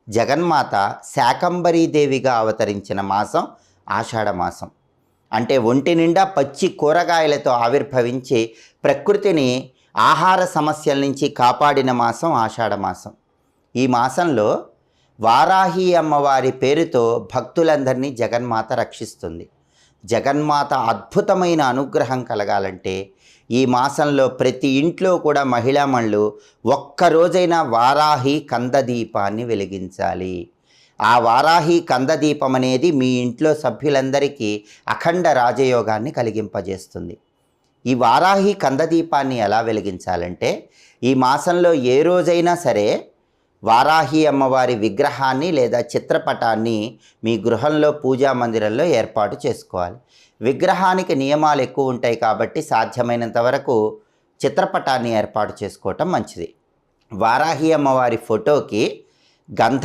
జగన్మాత శాకంబరీదేవిగా అవతరించిన మాసం ఆషాఢమాసం. అంటే ఒంటి నిండా పచ్చి కూరగాయలతో ఆవిర్భవించి ప్రకృతిని ఆహార సమస్యల నుంచి కాపాడిన మాసం ఆషాఢమాసం. ఈ మాసంలో వారాహి అమ్మవారి పేరుతో భక్తులందరినీ జగన్మాత రక్షిస్తుంది. జగన్మాత అద్భుతమైన అనుగ్రహం కలగాలంటే ఈ మాసంలో ప్రతి ఇంట్లో కూడా మహిళామణులు ఒక్కరోజైనా వారాహి కందదీపాన్ని వెలిగించాలి. ఆ వారాహి కందదీపం అనేది మీ ఇంట్లో సభ్యులందరికీ అఖండ రాజయోగాన్ని కలిగింపజేస్తుంది. ఈ వారాహి కందదీపాన్ని ఎలా వెలిగించాలంటే ఈ మాసంలో ఏ రోజైనా సరే వారాహి అమ్మవారి విగ్రహాన్ని లేదా చిత్రపటాన్ని మీ గృహంలో పూజా మందిరంలో ఏర్పాటు చేసుకోవాలి. విగ్రహానికి నియమాలు ఎక్కువ ఉంటాయి కాబట్టి సాధ్యమైనంత వరకు చిత్రపటాన్ని ఏర్పాటు చేసుకోవటం మంచిది. వారాహి అమ్మవారి ఫోటోకి గంధం